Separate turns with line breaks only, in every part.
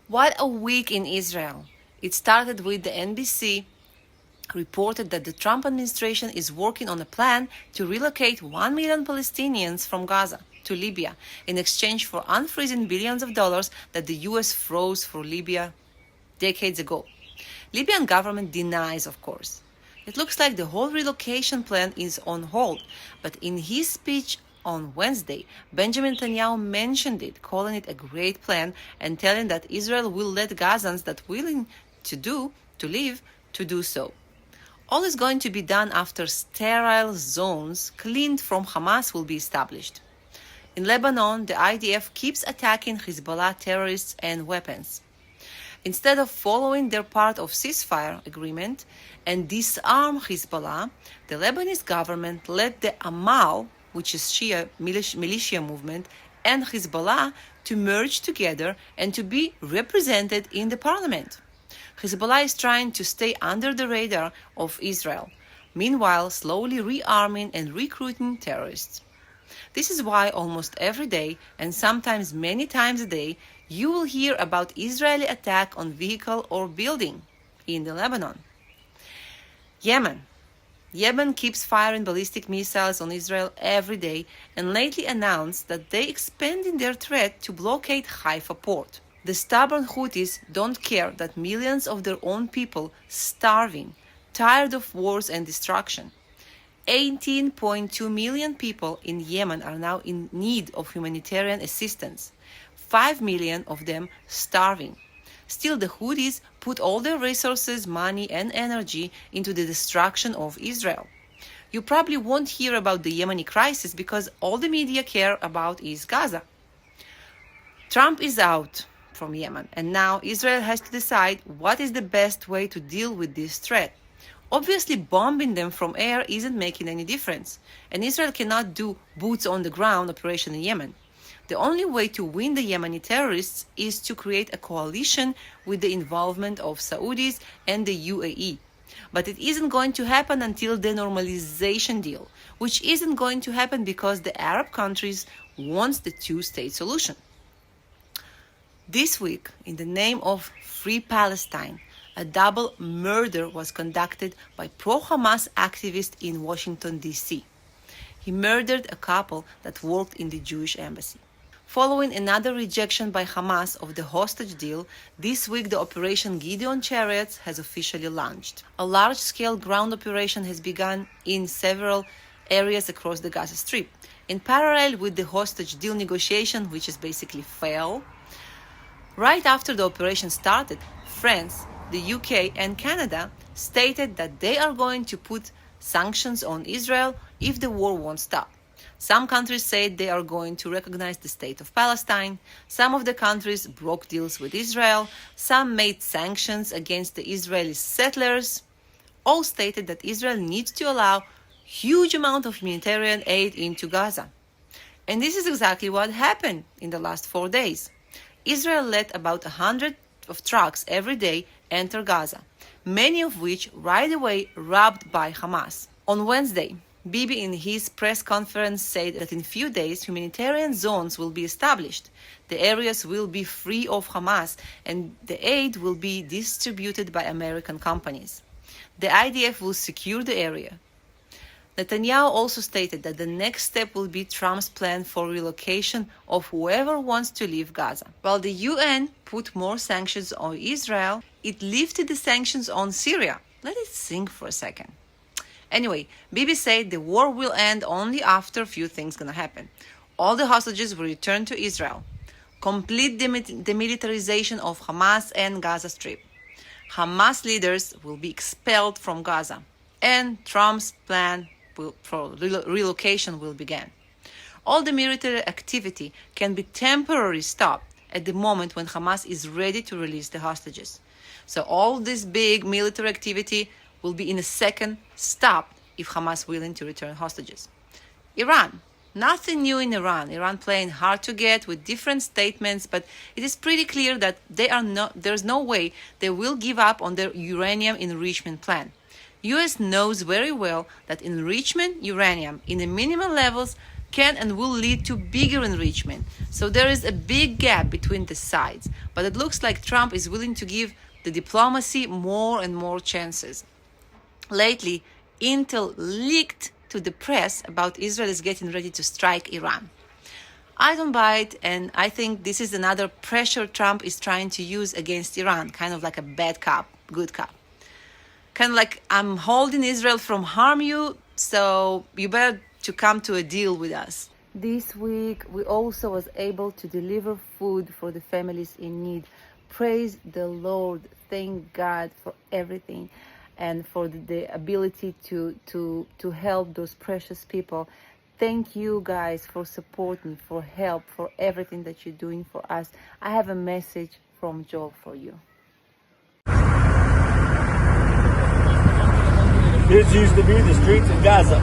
What a week in Israel. It started with the NBC reported that the Trump administration is working on a plan to relocate 1 million Palestinians from Gaza to Libya in exchange for unfreezing billions of dollars that the US froze for Libya decades ago. Libyan government denies, of course. It looks like the whole relocation plan is on hold, but in his speech on Wednesday, Benjamin Netanyahu mentioned it, calling it a great plan and telling that Israel will let Gazans that willing to live, to do so. All is going to be done after sterile zones cleaned from Hamas will be established. In Lebanon, the IDF keeps attacking Hezbollah terrorists and weapons. Instead of following their part of ceasefire agreement and disarm Hezbollah, the Lebanese government led the Amal, which is Shia militia movement, and Hezbollah to merge together and to be represented in the parliament. Hezbollah is trying to stay under the radar of Israel, meanwhile slowly rearming and recruiting terrorists. This is why almost every day, and sometimes many times a day, you will hear about Israeli attack on vehicle or building in the Lebanon. Yemen keeps firing ballistic missiles on Israel every day and lately announced that they expanding their threat to blockade Haifa port. The stubborn Houthis don't care that millions of their own people starving, tired of wars and destruction. 18.2 million people in Yemen are now in need of humanitarian assistance, 5 million of them starving. Still, the Houthis put all their resources, money, and energy into the destruction of Israel. You probably won't hear about the Yemeni crisis because all the media care about is Gaza. Trump is out from Yemen, and now Israel has to decide what is the best way to deal with this threat. Obviously, bombing them from air isn't making any difference, and Israel cannot do boots-on-the-ground operation in Yemen. The only way to win the Yemeni terrorists is to create a coalition with the involvement of Saudis and the UAE. But it isn't going to happen until the normalization deal, which isn't going to happen because the Arab countries want the two-state solution. This week, in the name of Free Palestine, a double murder was conducted by pro-Hamas activists in Washington, D.C. He murdered a couple that worked in the Jewish embassy. Following another rejection by Hamas of the hostage deal, this week the Operation Gideon Chariots has officially launched. A large-scale ground operation has begun in several areas across the Gaza Strip. In parallel with the hostage deal negotiation, which is basically failed, right after the operation started, France, the UK, and Canada stated that they are going to put sanctions on Israel if the war won't stop. Some countries said they are going to recognize the state of Palestine. Some of the countries broke deals with Israel. Some made sanctions against the Israeli settlers. All stated that Israel needs to allow huge amount of humanitarian aid into Gaza. And this is exactly what happened in the last 4 days. Israel let about 100 of trucks every day enter Gaza, many of which right away robbed by Hamas. On Wednesday, Bibi in his press conference said that in few days humanitarian zones will be established. The areas will be free of Hamas and the aid will be distributed by American companies. The IDF will secure the area. Netanyahu also stated that the next step will be Trump's plan for relocation of whoever wants to leave Gaza. While the UN put more sanctions on Israel, it lifted the sanctions on Syria. Let it sink for a second. Anyway, Bibi said the war will end only after a few things gonna happen. All the hostages will return to Israel. Complete demilitarization of Hamas and Gaza Strip. Hamas leaders will be expelled from Gaza. And Trump's plan for relocation will begin. All the military activity can be temporarily stopped at the moment when Hamas is ready to release the hostages. So all this big military activity will be in a second stopped if Hamas willing to return hostages. Iran. Nothing new in Iran. Iran playing hard to get with different statements, but it is pretty clear that there's no way they will give up on their uranium enrichment plan. US knows very well that enrichment uranium in the minimal levels can and will lead to bigger enrichment. So there is a big gap between the sides, but it looks like Trump is willing to give the diplomacy more and more chances. Lately, intel leaked to the press about Israel is getting ready to strike Iran. I don't buy it, and I think this is another pressure Trump is trying to use against Iran, kind of like a bad cop, good cop. Kind of like, I'm holding Israel from harm you, so you better to come to a deal with us. This week, we also was able to deliver food for the families in need. Praise the Lord. Thank God for everything and for the ability to help those precious people. Thank you guys for supporting, for help, for everything that you're doing for us. I have a message from Joel for you.
This used to be the streets of Gaza.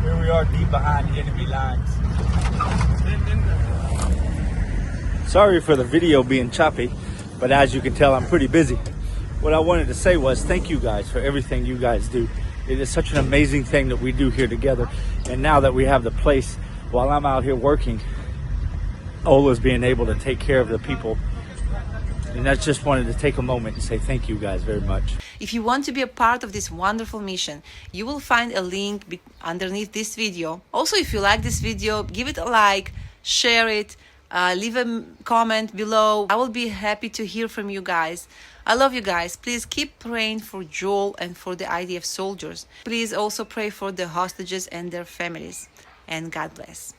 Here we are deep behind the enemy lines. Sorry for the video being choppy, but as you can tell, I'm pretty busy. What I wanted to say was thank you guys for everything you guys do. It is such an amazing thing that we do here together. And now that we have the place, while I'm out here working, Ola's being able to take care of the people. And I just wanted to take a moment and say thank you guys very much.
If you want to be a part of this wonderful mission, you will find a link underneath this video. Also, if you like this video, give it a like, share it, leave a comment below. I will be happy to hear from you guys. I love you guys. Please keep praying for Joel and for the IDF soldiers. Please also pray for the hostages and their families. And God bless.